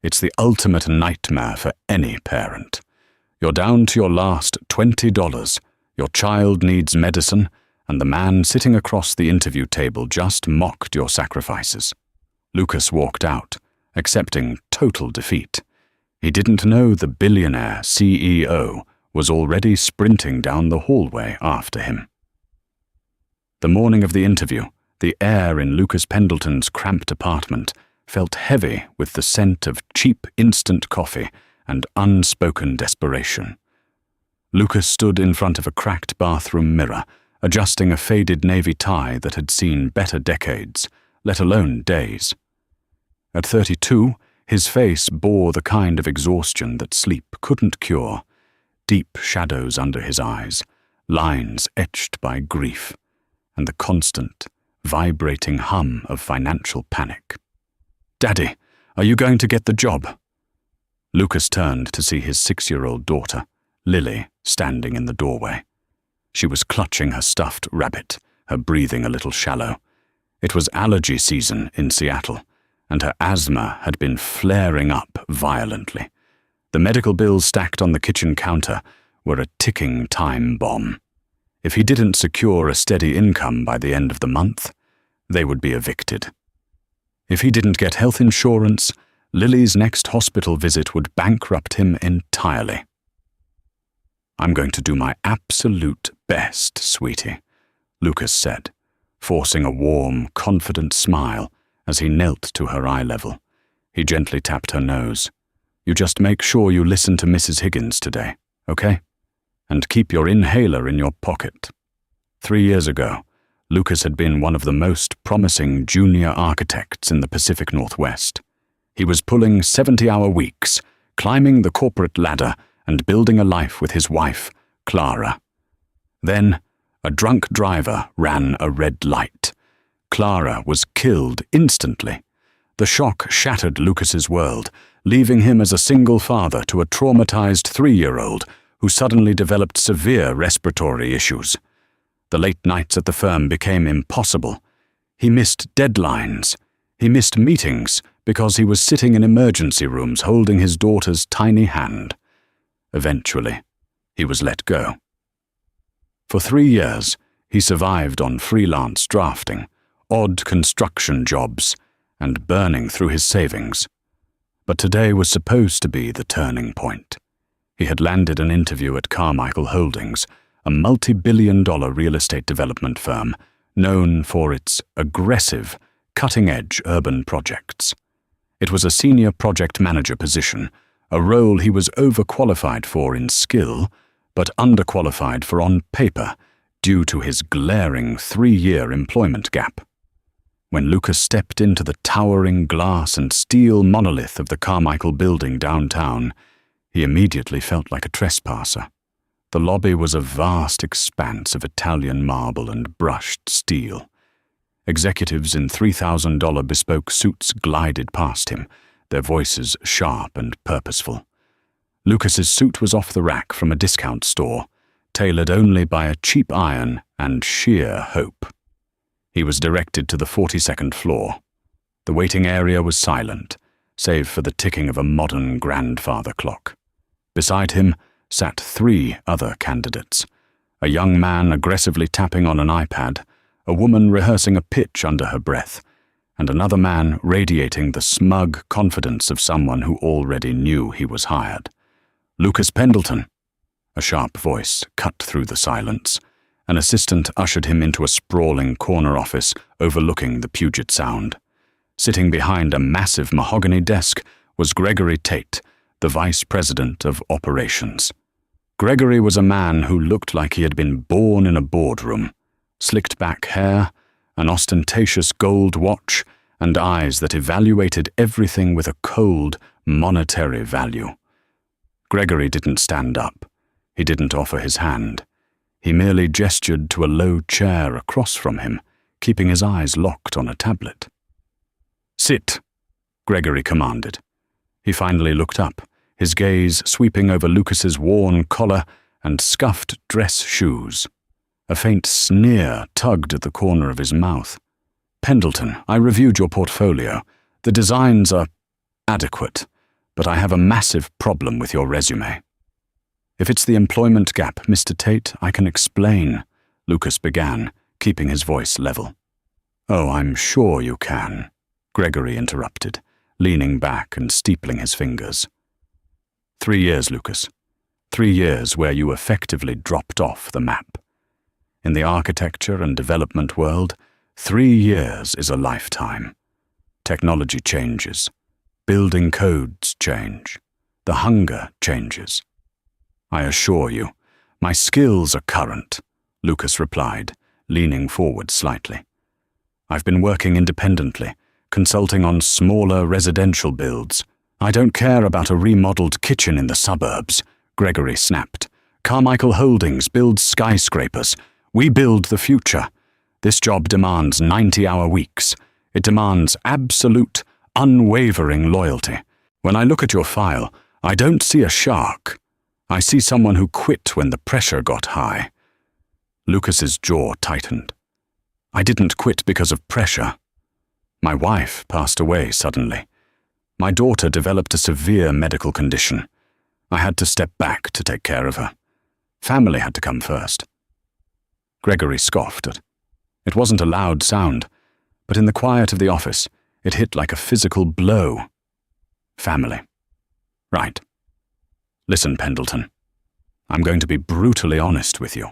It's the ultimate nightmare for any parent. You're down to your last $20. Your child needs medicine, and the man sitting across the interview table just mocked your sacrifices. Lucas walked out, accepting total defeat. He didn't know the billionaire CEO was already sprinting down the hallway after him. The morning of the interview, the air in Lucas Pendleton's cramped apartment felt heavy with the scent of cheap instant coffee and unspoken desperation. Lucas stood in front of a cracked bathroom mirror, adjusting a faded navy tie that had seen better decades, let alone days. At 32, his face bore the kind of exhaustion that sleep couldn't cure. Deep shadows under his eyes, lines etched by grief, and the constant, vibrating hum of financial panic. "Daddy, are you going to get the job?" Lucas turned to see his 6-year-old daughter, Lily, standing in the doorway. She was clutching her stuffed rabbit, her breathing a little shallow. It was allergy season in Seattle, and her asthma had been flaring up violently. The medical bills stacked on the kitchen counter were a ticking time bomb. If he didn't secure a steady income by the end of the month, they would be evicted. If he didn't get health insurance, Lily's next hospital visit would bankrupt him entirely. "I'm going to do my absolute best, sweetie," Lucas said, forcing a warm, confident smile as he knelt to her eye level. He gently tapped her nose. "You just make sure you listen to Mrs. Higgins today, okay? And keep your inhaler in your pocket." 3 years ago, Lucas had been one of the most promising junior architects in the Pacific Northwest. He was pulling 70-hour weeks, climbing the corporate ladder, and building a life with his wife, Clara. Then, a drunk driver ran a red light. Clara was killed instantly. The shock shattered Lucas's world, leaving him as a single father to a traumatized 3-year-old who suddenly developed severe respiratory issues. The late nights at the firm became impossible. He missed deadlines. He missed meetings because he was sitting in emergency rooms holding his daughter's tiny hand. Eventually, he was let go. For 3 years, he survived on freelance drafting, odd construction jobs, and burning through his savings. But today was supposed to be the turning point. He had landed an interview at Carmichael Holdings, a multi-billion-dollar real estate development firm known for its aggressive, cutting-edge urban projects. It was a senior project manager position, a role he was overqualified for in skill, but underqualified for on paper due to his glaring 3-year employment gap. When Lucas stepped into the towering glass and steel monolith of the Carmichael building downtown, he immediately felt like a trespasser. The lobby was a vast expanse of Italian marble and brushed steel. Executives in $3,000 bespoke suits glided past him, their voices sharp and purposeful. Lucas's suit was off the rack from a discount store, tailored only by a cheap iron and sheer hope. He was directed to the 42nd floor. The waiting area was silent, save for the ticking of a modern grandfather clock. Beside him sat 3 other candidates, a young man aggressively tapping on an iPad, a woman rehearsing a pitch under her breath, and another man radiating the smug confidence of someone who already knew he was hired. "Lucas Pendleton." A sharp voice cut through the silence. An assistant ushered him into a sprawling corner office overlooking the Puget Sound. Sitting behind a massive mahogany desk was Gregory Tate, the vice president of operations. Gregory was a man who looked like he had been born in a boardroom. Slicked back hair, an ostentatious gold watch, and eyes that evaluated everything with a cold, monetary value. Gregory didn't stand up. He didn't offer his hand. He merely gestured to a low chair across from him, keeping his eyes locked on a tablet. "Sit," Gregory commanded. He finally looked up, his gaze sweeping over Lucas's worn collar and scuffed dress shoes. A faint sneer tugged at the corner of his mouth. "Pendleton, I reviewed your portfolio. The designs are adequate, but I have a massive problem with your resume." "If it's the employment gap, Mr. Tate, I can explain," Lucas began, keeping his voice level. "Oh, I'm sure you can," Gregory interrupted, leaning back and steepling his fingers. 3 years, Lucas. 3 years where you effectively dropped off the map. In the architecture and development world, 3 years is a lifetime. Technology changes. Building codes change. The hunger changes. "I assure you, my skills are current," Lucas replied, leaning forward slightly. "I've been working independently, consulting on smaller residential builds. I don't care about a remodeled kitchen in the suburbs," Gregory snapped. "Carmichael Holdings builds skyscrapers. We build the future. This job demands 90-hour weeks. It demands absolute, unwavering loyalty. When I look at your file, I don't see a shark. I see someone who quit when the pressure got high." Lucas's jaw tightened. "I didn't quit because of pressure. My wife passed away suddenly. My daughter developed a severe medical condition. I had to step back to take care of her. Family had to come first." Gregory scoffed at. It wasn't a loud sound, but in the quiet of the office, it hit like a physical blow. Family. Right. Listen, Pendleton. I'm going to be brutally honest with you.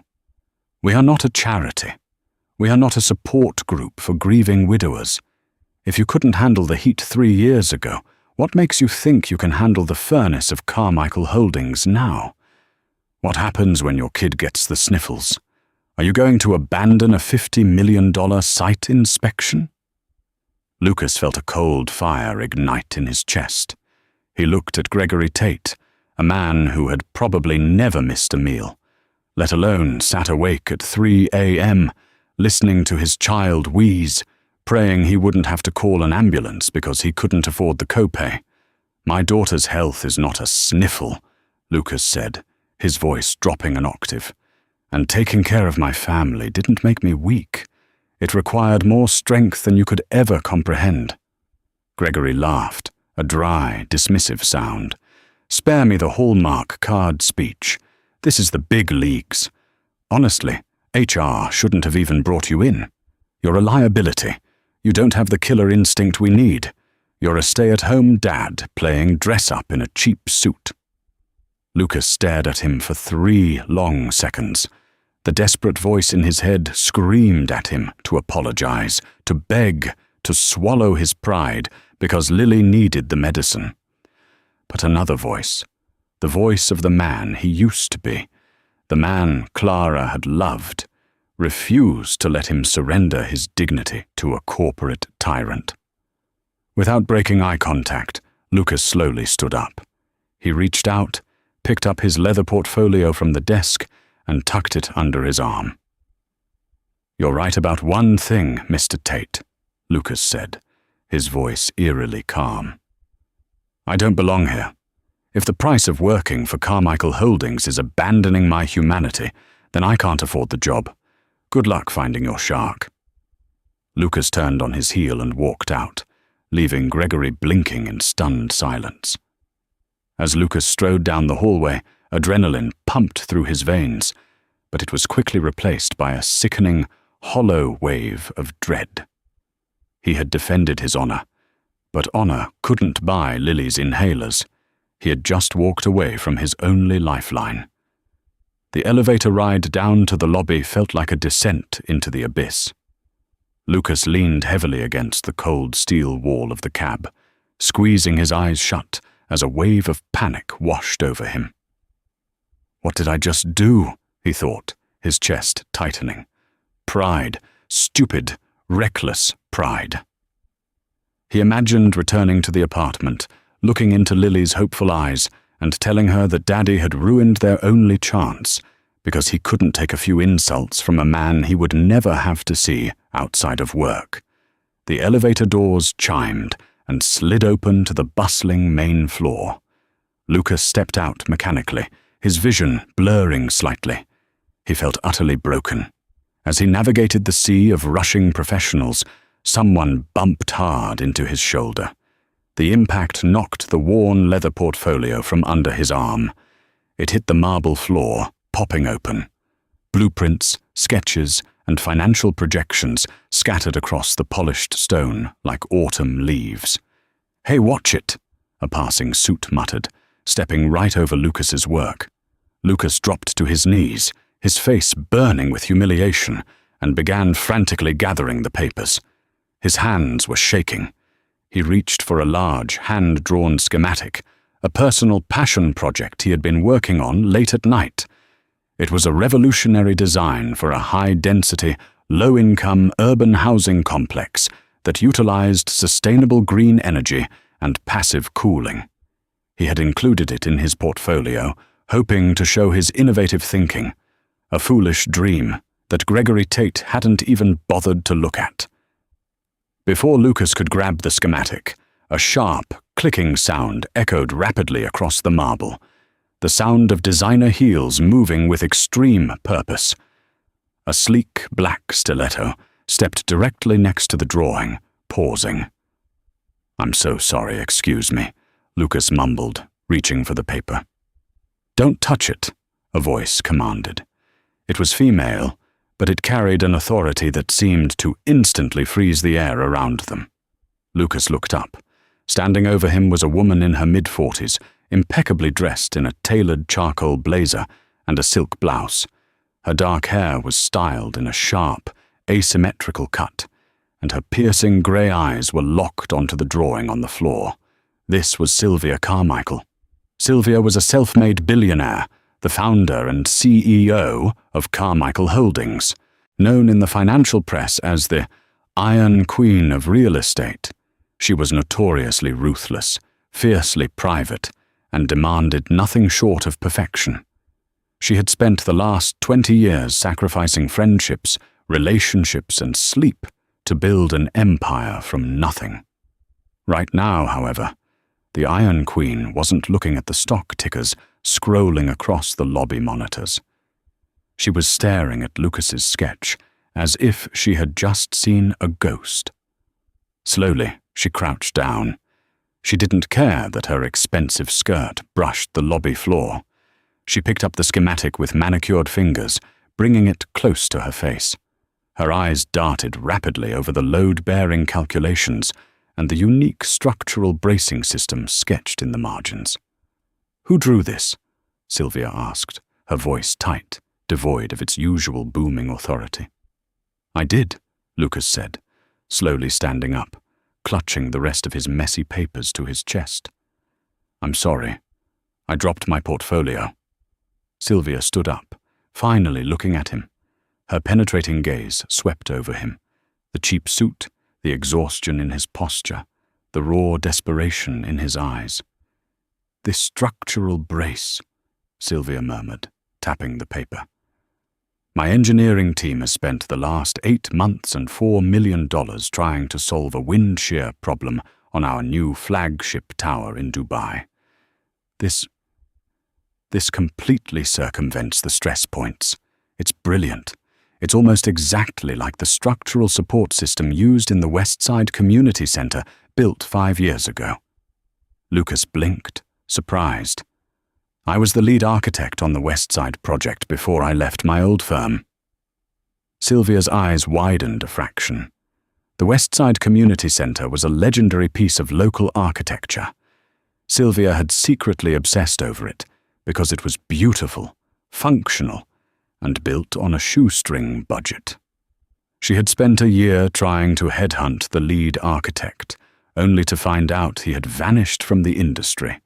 We are not a charity. We are not a support group for grieving widowers. If you couldn't handle the heat 3 years ago, what makes you think you can handle the furnace of Carmichael Holdings now? What happens when your kid gets the sniffles? Are you going to abandon a $50 million site inspection? Lucas felt a cold fire ignite in his chest. He looked at Gregory Tate, a man who had probably never missed a meal, let alone sat awake at 3 a.m., listening to his child wheeze, praying he wouldn't have to call an ambulance because he couldn't afford the copay. "My daughter's health is not a sniffle," Lucas said, his voice dropping an octave. "And taking care of my family didn't make me weak. It required more strength than you could ever comprehend." Gregory laughed, a dry, dismissive sound. "Spare me the Hallmark card speech. This is the big leagues. Honestly, HR shouldn't have even brought you in. You're a liability. You don't have the killer instinct we need. You're a stay-at-home dad playing dress-up in a cheap suit." Lucas stared at him for 3 long seconds. The desperate voice in his head screamed at him to apologize, to beg, to swallow his pride because Lily needed the medicine. But another voice, the voice of the man he used to be, the man Clara had loved, refused to let him surrender his dignity to a corporate tyrant. Without breaking eye contact, Lucas slowly stood up. He reached out, picked up his leather portfolio from the desk, and tucked it under his arm. "You're right about one thing, Mr. Tate," Lucas said, his voice eerily calm. "I don't belong here. If the price of working for Carmichael Holdings is abandoning my humanity, then I can't afford the job. Good luck finding your shark." Lucas turned on his heel and walked out, leaving Gregory blinking in stunned silence. As Lucas strode down the hallway, adrenaline pumped through his veins, but it was quickly replaced by a sickening, hollow wave of dread. He had defended his honor, but honor couldn't buy Lily's inhalers. He had just walked away from his only lifeline. The elevator ride down to the lobby felt like a descent into the abyss. Lucas leaned heavily against the cold steel wall of the cab, squeezing his eyes shut as a wave of panic washed over him. "What did I just do?" he thought, his chest tightening. Pride, stupid, reckless pride. He imagined returning to the apartment, looking into Lily's hopeful eyes and telling her that Daddy had ruined their only chance because he couldn't take a few insults from a man he would never have to see outside of work. The elevator doors chimed and slid open to the bustling main floor. Lucas stepped out mechanically, his vision blurring slightly. He felt utterly broken. As he navigated the sea of rushing professionals, someone bumped hard into his shoulder. The impact knocked the worn leather portfolio from under his arm. It hit the marble floor, popping open. Blueprints, sketches, and financial projections scattered across the polished stone like autumn leaves. "Hey, watch it," a passing suit muttered, stepping right over Lucas's work. Lucas dropped to his knees, his face burning with humiliation, and began frantically gathering the papers. His hands were shaking. He reached for a large, hand-drawn schematic, a personal passion project he had been working on late at night. It was a revolutionary design for a high-density, low-income urban housing complex that utilized sustainable green energy and passive cooling. He had included it in his portfolio, hoping to show his innovative thinking, a foolish dream that Gregory Tate hadn't even bothered to look at. Before Lucas could grab the schematic, a sharp, clicking sound echoed rapidly across the marble, the sound of designer heels moving with extreme purpose. A sleek black stiletto stepped directly next to the drawing, pausing. "I'm so sorry, excuse me," Lucas mumbled, reaching for the paper. "Don't touch it," a voice commanded. It was female, but it carried an authority that seemed to instantly freeze the air around them. Lucas looked up. Standing over him was a woman in her mid-40s, impeccably dressed in a tailored charcoal blazer and a silk blouse. Her dark hair was styled in a sharp, asymmetrical cut, and her piercing grey eyes were locked onto the drawing on the floor. This was Sylvia Carmichael. Sylvia was a self-made billionaire, the founder and CEO of Carmichael Holdings, known in the financial press as the Iron Queen of real estate. She was notoriously ruthless, fiercely private, and demanded nothing short of perfection. She had spent the last 20 years sacrificing friendships, relationships, and sleep to build an empire from nothing. Right now, however, the Iron Queen wasn't looking at the stock tickers scrolling across the lobby monitors. She was staring at Lucas's sketch as if she had just seen a ghost. Slowly, she crouched down. She didn't care that her expensive skirt brushed the lobby floor. She picked up the schematic with manicured fingers, bringing it close to her face. Her eyes darted rapidly over the load-bearing calculations and the unique structural bracing system sketched in the margins. "Who drew this?" Sylvia asked, her voice tight, devoid of its usual booming authority. "I did," Lucas said, slowly standing up, clutching the rest of his messy papers to his chest. "I'm sorry. I dropped my portfolio." Sylvia stood up, finally looking at him. Her penetrating gaze swept over him. The cheap suit, the exhaustion in his posture, the raw desperation in his eyes. "This structural brace," Sylvia murmured, tapping the paper. "My engineering team has spent the last 8 months and $4 million trying to solve a wind shear problem on our new flagship tower in Dubai. This completely circumvents the stress points. It's brilliant. It's almost exactly like the structural support system used in the Westside Community Center built 5 years ago." Lucas blinked, surprised. "I was the lead architect on the Westside project before I left my old firm." Sylvia's eyes widened a fraction. The Westside Community Center was a legendary piece of local architecture. Sylvia had secretly obsessed over it because it was beautiful, functional, and built on a shoestring budget. She had spent a year trying to headhunt the lead architect, only to find out he had vanished from the industry.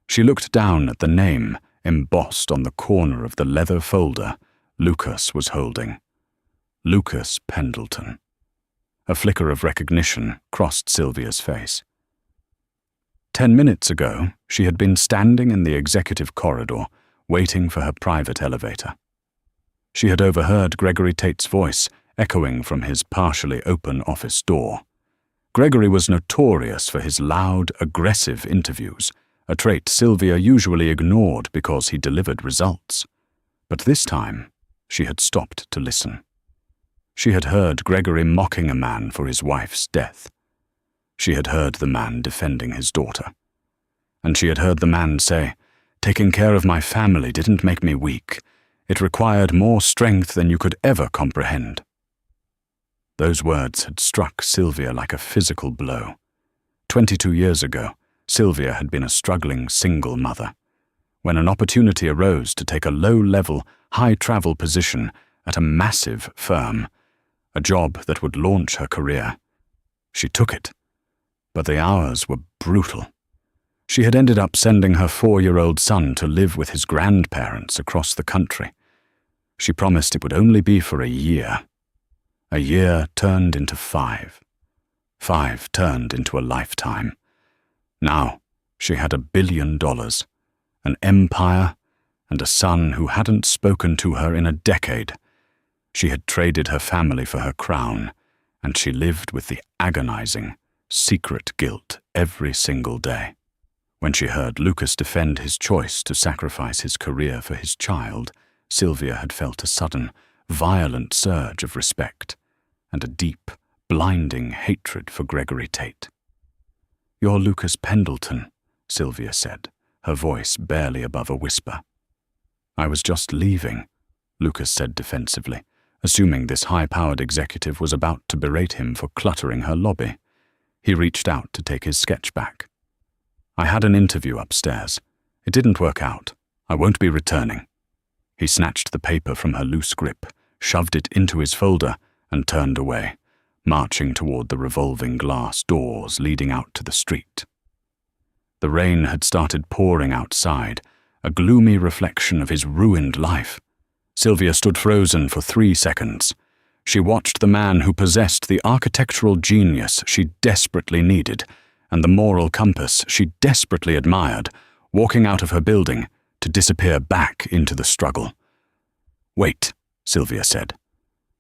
She looked down at the name embossed on the corner of the leather folder Lucas was holding. Lucas Pendleton. A flicker of recognition crossed Sylvia's face. 10 minutes ago, she had been standing in the executive corridor, waiting for her private elevator. She had overheard Gregory Tate's voice echoing from his partially open office door. Gregory was notorious for his loud, aggressive interviews, a trait Sylvia usually ignored because he delivered results. But this time, she had stopped to listen. She had heard Gregory mocking a man for his wife's death. She had heard the man defending his daughter. And she had heard the man say, "Taking care of my family didn't make me weak. It required more strength than you could ever comprehend." Those words had struck Sylvia like a physical blow. 22 years ago, Sylvia had been a struggling single mother. When an opportunity arose to take a low-level, high-travel position at a massive firm, a job that would launch her career, she took it. But the hours were brutal. She had ended up sending her 4-year-old son to live with his grandparents across the country. She promised it would only be for a year. A year turned into 5. 5 turned into a lifetime. Now she had $1 billion, an empire, and a son who hadn't spoken to her in a decade. She had traded her family for her crown, and she lived with the agonizing, secret guilt every single day. When she heard Lucas defend his choice to sacrifice his career for his child, Sylvia had felt a sudden, violent surge of respect and a deep, blinding hatred for Gregory Tate. "You're Lucas Pendleton," Sylvia said, her voice barely above a whisper. "I was just leaving," Lucas said defensively, assuming this high-powered executive was about to berate him for cluttering her lobby. He reached out to take his sketch back. "I had an interview upstairs. It didn't work out. I won't be returning." He snatched the paper from her loose grip, shoved it into his folder, and turned away, marching toward the revolving glass doors leading out to the street. The rain had started pouring outside, a gloomy reflection of his ruined life. Sylvia stood frozen for 3 seconds. She watched the man who possessed the architectural genius she desperately needed and the moral compass she desperately admired, walking out of her building to disappear back into the struggle. "Wait," Sylvia said.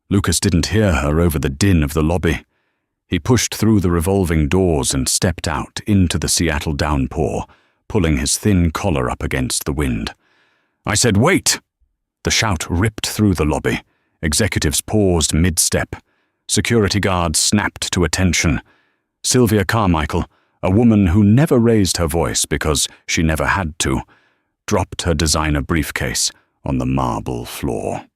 Lucas didn't hear her over the din of the lobby. He pushed through the revolving doors and stepped out into the Seattle downpour, pulling his thin collar up against the wind. "I said wait!" The shout ripped through the lobby. Executives paused mid-step. Security guards snapped to attention. Sylvia Carmichael, a woman who never raised her voice because she never had to, dropped her designer briefcase on the marble floor.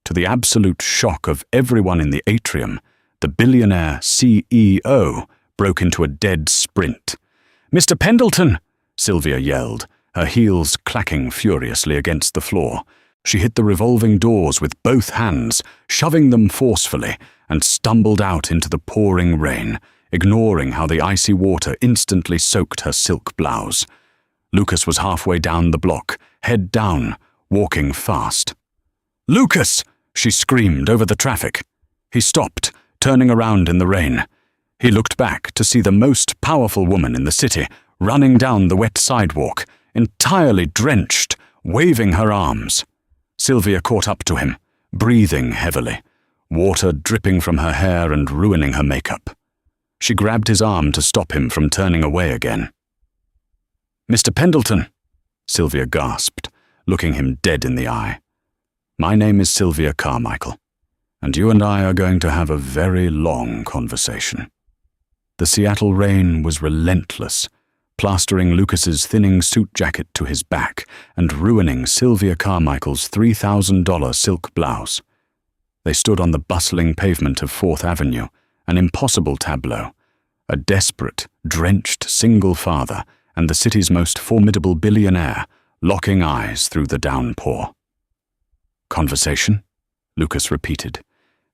To the absolute shock of everyone in the atrium, the Billionaire CEO broke into a dead sprint. "Mr. Pendleton!" Sylvia yelled, her heels clacking furiously against the floor. She hit the revolving doors with both hands, shoving them forcefully, and stumbled out into the pouring rain, ignoring how the icy water instantly soaked her silk blouse. Lucas was halfway down the block, head down, walking fast. "Lucas!" she screamed over the traffic. He stopped, turning around in the rain. He looked back to see the most powerful woman in the city running down the wet sidewalk, entirely drenched, waving her arms. Sylvia caught up to him, breathing heavily, water dripping from her hair and ruining her makeup. She grabbed his arm to stop him from turning away again. "Mr. Pendleton," Sylvia gasped, looking him dead in the eye. "My name is Sylvia Carmichael, and you and I are going to have a very long conversation." The Seattle rain was relentless, plastering Lucas's thinning suit jacket to his back and ruining Sylvia Carmichael's $3,000 silk blouse. They stood on the bustling pavement of 4th Avenue, an impossible tableau, a desperate, drenched single father and the city's most formidable billionaire, locking eyes through the downpour. "Conversation?" Lucas repeated,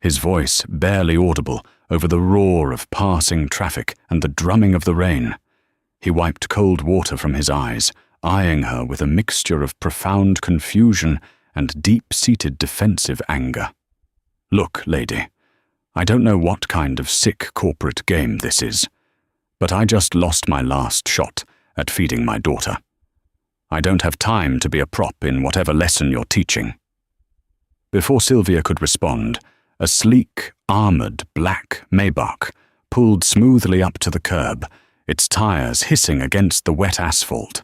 his voice barely audible over the roar of passing traffic and the drumming of the rain. He wiped cold water from his eyes, eyeing her with a mixture of profound confusion and deep-seated defensive anger. "Look, lady, I don't know what kind of sick corporate game this is, but I just lost my last shot at feeding my daughter. I don't have time to be a prop in whatever lesson you're teaching." Before Sylvia could respond, a sleek, armored black Maybach pulled smoothly up to the curb, its tires hissing against the wet asphalt.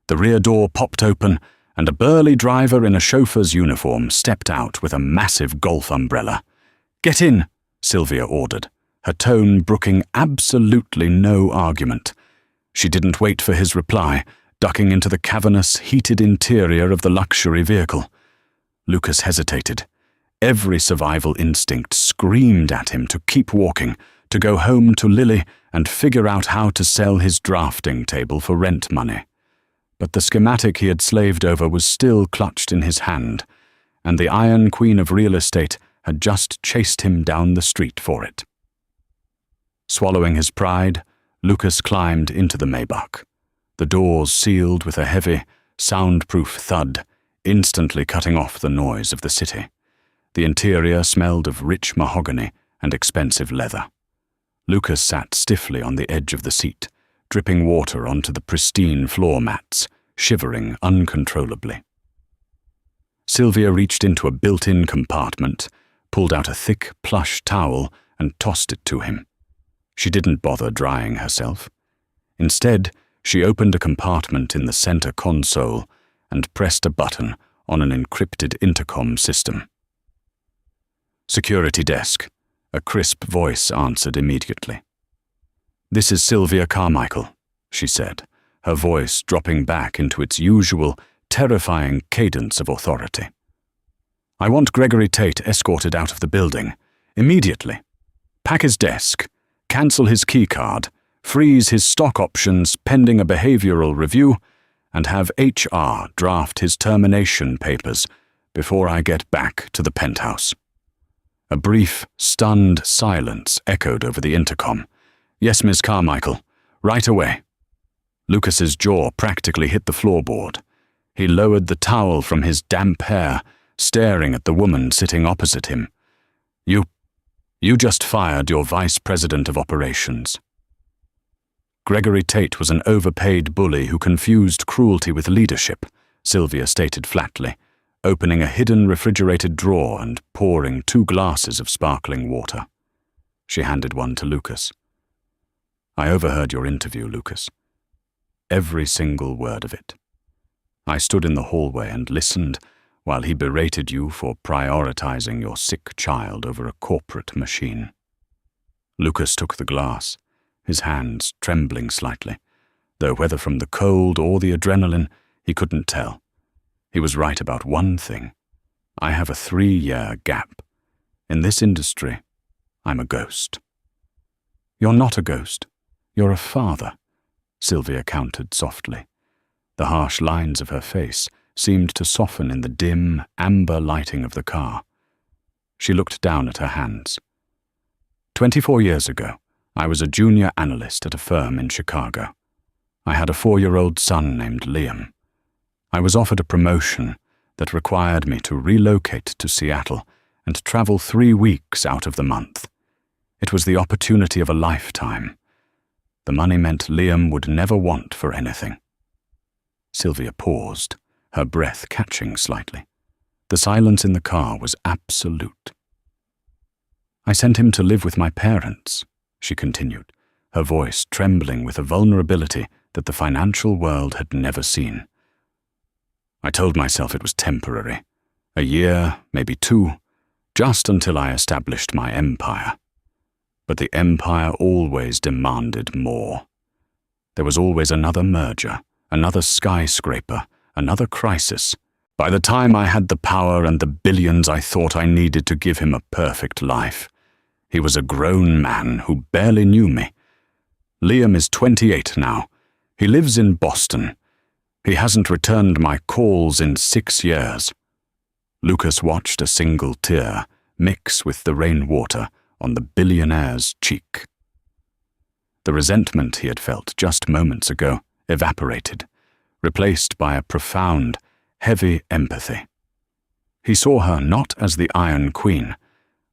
The rear door popped open, and a burly driver in a chauffeur's uniform stepped out with a massive golf umbrella. "Get in," Sylvia ordered, her tone brooking absolutely no argument. She didn't wait for his reply, ducking into the cavernous, heated interior of the luxury vehicle. Lucas hesitated. Every survival instinct screamed at him to keep walking, to go home to Lily and figure out how to sell his drafting table for rent money. But the schematic he had slaved over was still clutched in his hand, and the Iron Queen of real estate had just chased him down the street for it. Swallowing his pride, Lucas climbed into the Maybach. The doors sealed with a heavy, soundproof thud, instantly cutting off the noise of the city. The interior smelled of rich mahogany and expensive leather. Lucas sat stiffly on the edge of the seat, dripping water onto the pristine floor mats, shivering uncontrollably. Sylvia reached into a built-in compartment, pulled out a thick plush towel and tossed it to him. She didn't bother drying herself. Instead, she opened a compartment in the center console and pressed a button on an encrypted intercom system. "Security desk," a crisp voice answered immediately. "This is Sylvia Carmichael," she said, her voice dropping back into its usual, terrifying cadence of authority. "I want Gregory Tate escorted out of the building, immediately. Pack his desk, cancel his keycard, freeze his stock options pending a behavioral review, and have HR draft his termination papers before I get back to the penthouse." A brief, stunned silence echoed over the intercom. "Yes, Miss Carmichael, right away." Lucas's jaw practically hit the floorboard. He lowered the towel from his damp hair, staring at the woman sitting opposite him. You just fired your vice president of operations." Gregory Tate was an overpaid bully who confused cruelty with leadership, Sylvia stated flatly, opening a hidden refrigerated drawer and pouring 2 glasses of sparkling water. She handed one to Lucas. "I overheard your interview, Lucas. Every single word of it. I stood in the hallway and listened while he berated you for prioritizing your sick child over a corporate machine." Lucas took the glass, his hands trembling slightly, though whether from the cold or the adrenaline, he couldn't tell. He was right about one thing. I have a 3-year gap. In this industry, I'm a ghost. "You're not a ghost. You're a father," Sylvia countered softly. The harsh lines of her face seemed to soften in the dim, amber lighting of the car. She looked down at her hands. 24 years ago, I was a junior analyst at a firm in Chicago. I had a 4-year-old son named Liam. I was offered a promotion that required me to relocate to Seattle and travel 3 weeks out of the month. It was the opportunity of a lifetime. The money meant Liam would never want for anything. Sylvia paused, her breath catching slightly. The silence in the car was absolute. "I sent him to live with my parents," she continued, her voice trembling with a vulnerability that the financial world had never seen. "I told myself it was temporary. A year, maybe 2, just until I established my empire. But the empire always demanded more. There was always another merger, another skyscraper, another crisis. By the time I had the power and the billions I thought I needed to give him a perfect life, he was a grown man who barely knew me. Liam is 28 now. He lives in Boston. He hasn't returned my calls in 6 years." Lucas watched a single tear mix with the rainwater on the billionaire's cheek. The resentment he had felt just moments ago evaporated, replaced by a profound, heavy empathy. He saw her not as the Iron Queen,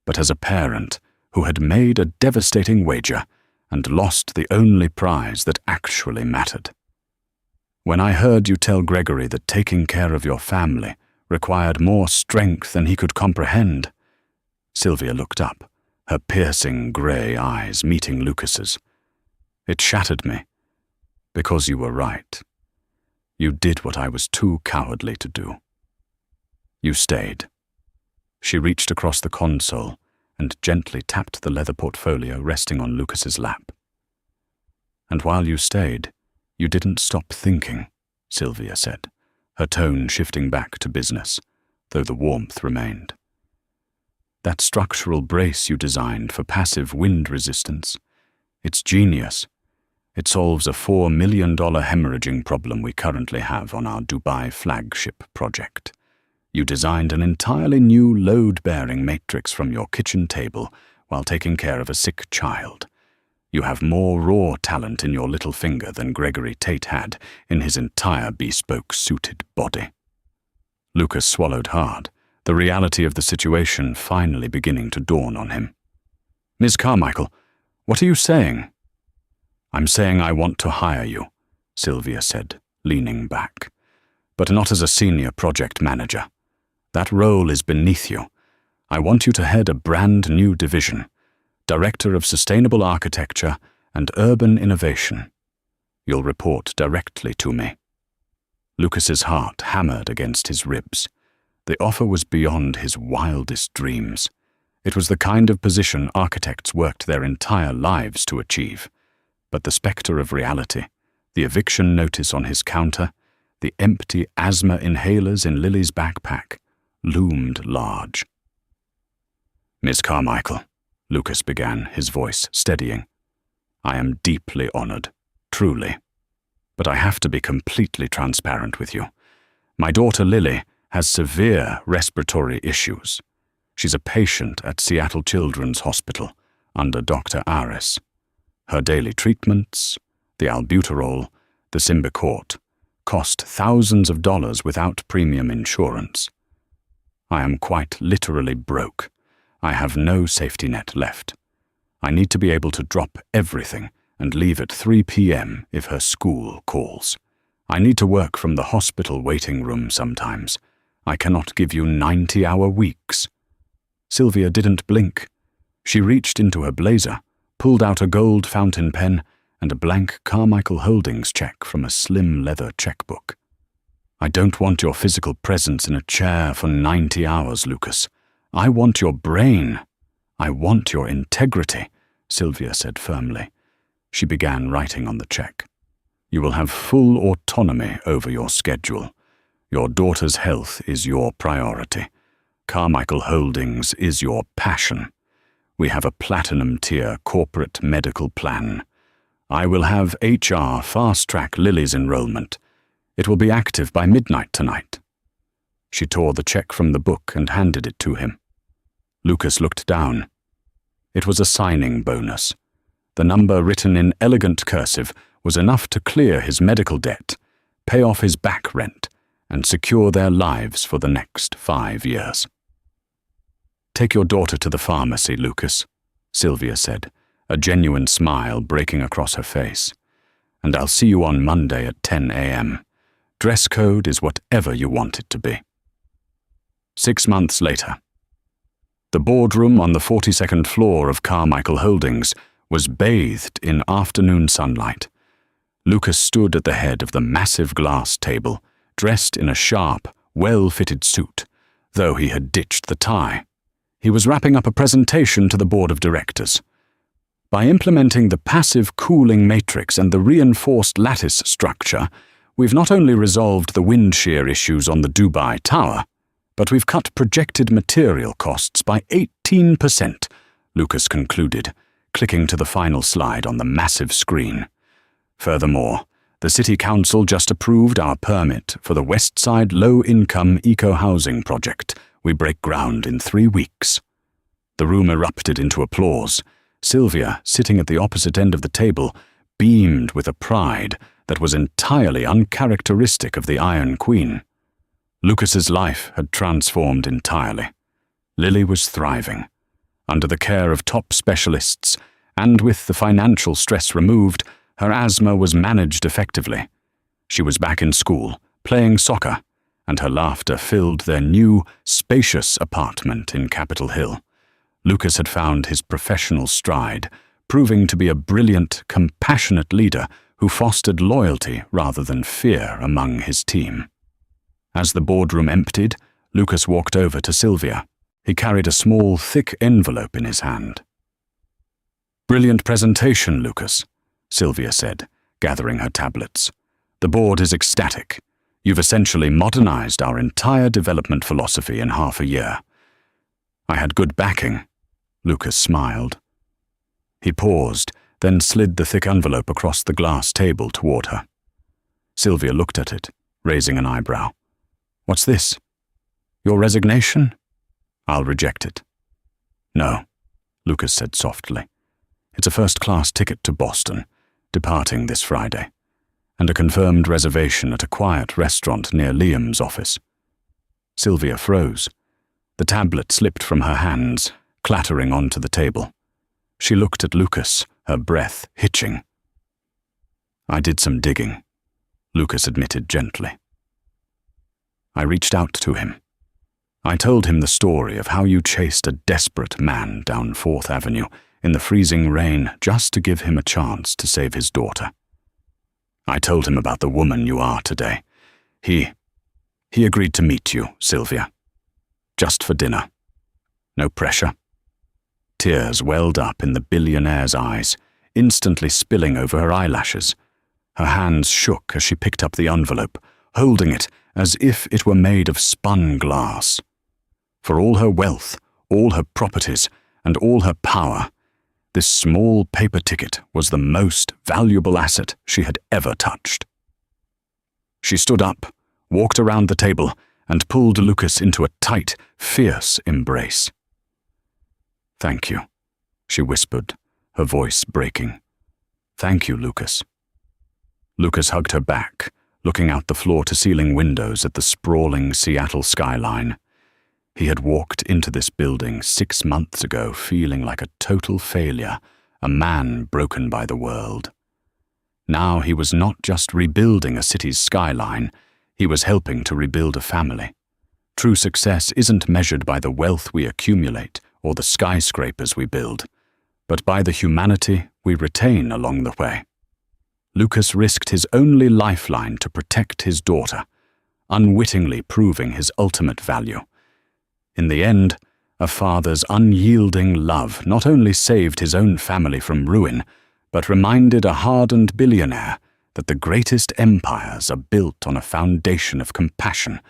but as a parent who had made a devastating wager and lost the only prize that actually mattered. "When I heard you tell Gregory that taking care of your family required more strength than he could comprehend," Sylvia looked up, her piercing grey eyes meeting Lucas's. "It shattered me, because you were right. You did what I was too cowardly to do. You stayed." She reached across the console and gently tapped the leather portfolio resting on Lucas's lap. "And while you stayed, you didn't stop thinking," Sylvia said, her tone shifting back to business, though the warmth remained. "That structural brace you designed for passive wind resistance, it's genius. It solves a $4 million hemorrhaging problem we currently have on our Dubai flagship project. You designed an entirely new load-bearing matrix from your kitchen table while taking care of a sick child. You have more raw talent in your little finger than Gregory Tate had in his entire bespoke suited body." Lucas swallowed hard, the reality of the situation finally beginning to dawn on him. "Ms. Carmichael, what are you saying?" "I'm saying I want to hire you," Sylvia said, leaning back. "But not as a senior project manager. That role is beneath you. I want you to head a brand new division, Director of Sustainable Architecture and Urban Innovation. You'll report directly to me." Lucas's heart hammered against his ribs. The offer was beyond his wildest dreams. It was the kind of position architects worked their entire lives to achieve. But the spectre of reality, the eviction notice on his counter, the empty asthma inhalers in Lily's backpack, loomed large. "Miss Carmichael," Lucas began, his voice steadying, "I am deeply honored, truly. But I have to be completely transparent with you. My daughter Lily has severe respiratory issues. She's a patient at Seattle Children's Hospital under Dr. Aris. Her daily treatments, the albuterol, the Symbicort, cost thousands of dollars without premium insurance. I am quite literally broke. I have no safety net left. I need to be able to drop everything and leave at 3 p.m. if her school calls. I need to work from the hospital waiting room sometimes. I cannot give you 90-hour weeks." Sylvia didn't blink. She reached into her blazer, pulled out a gold fountain pen and a blank Carmichael Holdings check from a slim leather checkbook. "I don't want your physical presence in a chair for 90 hours, Lucas. I want your brain. I want your integrity," Sylvia said firmly. She began writing on the check. "You will have full autonomy over your schedule. Your daughter's health is your priority. Carmichael Holdings is your passion. We have a platinum-tier corporate medical plan. I will have HR fast-track Lily's enrollment. It will be active by midnight tonight." She tore the check from the book and handed it to him. Lucas looked down. It was a signing bonus. The number written in elegant cursive was enough to clear his medical debt, pay off his back rent, and secure their lives for the next 5 years. "Take your daughter to the pharmacy, Lucas," Sylvia said, a genuine smile breaking across her face. "And I'll see you on Monday at 10 a.m. Dress code is whatever you want it to be." 6 months later. The boardroom on the 42nd floor of Carmichael Holdings was bathed in afternoon sunlight. Lucas stood at the head of the massive glass table, dressed in a sharp, well-fitted suit, though he had ditched the tie. He was wrapping up a presentation to the board of directors. "By implementing the passive cooling matrix and the reinforced lattice structure, we've not only resolved the wind shear issues on the Dubai Tower, but we've cut projected material costs by 18%, Lucas concluded, clicking to the final slide on the massive screen. "Furthermore, the City Council just approved our permit for the Westside Low-Income Eco-Housing Project. We break ground in 3 weeks." The room erupted into applause. Sylvia, sitting at the opposite end of the table, beamed with a pride that was entirely uncharacteristic of the Iron Queen. Lucas's life had transformed entirely. Lily was thriving. Under the care of top specialists, and with the financial stress removed, her asthma was managed effectively. She was back in school, playing soccer, and her laughter filled their new, spacious apartment in Capitol Hill. Lucas had found his professional stride, proving to be a brilliant, compassionate leader who fostered loyalty rather than fear among his team. As the boardroom emptied, Lucas walked over to Sylvia. He carried a small, thick envelope in his hand. "Brilliant presentation, Lucas," Sylvia said, gathering her tablets. "The board is ecstatic. You've essentially modernized our entire development philosophy in half a year." "I had good backing," Lucas smiled. He paused, then slid the thick envelope across the glass table toward her. Sylvia looked at it, raising an eyebrow. "What's this? Your resignation?" "I'll reject it." "No," Lucas said softly. "It's a first-class ticket to Boston, departing this Friday, and a confirmed reservation at a quiet restaurant near Liam's office." Sylvia froze. The tablet slipped from her hands, clattering onto the table. She looked at Lucas, her breath hitching. "I did some digging," Lucas admitted gently. "I reached out to him. I told him the story of how you chased a desperate man down 4th Avenue in the freezing rain just to give him a chance to save his daughter. I told him about the woman you are today. He agreed to meet you, Sylvia. Just for dinner. No pressure." Tears welled up in the billionaire's eyes, instantly spilling over her eyelashes. Her hands shook as she picked up the envelope, holding it as if it were made of spun glass. For all her wealth, all her properties, and all her power, this small paper ticket was the most valuable asset she had ever touched. She stood up, walked around the table, and pulled Lucas into a tight, fierce embrace. "Thank you," she whispered, her voice breaking. "Thank you, Lucas." Lucas hugged her back, looking out the floor-to-ceiling windows at the sprawling Seattle skyline. He had walked into this building 6 months ago feeling like a total failure, a man broken by the world. Now he was not just rebuilding a city's skyline, he was helping to rebuild a family. True success isn't measured by the wealth we accumulate or the skyscrapers we build, but by the humanity we retain along the way. Lucas risked his only lifeline to protect his daughter, unwittingly proving his ultimate value. In the end, a father's unyielding love not only saved his own family from ruin, but reminded a hardened billionaire that the greatest empires are built on a foundation of compassion,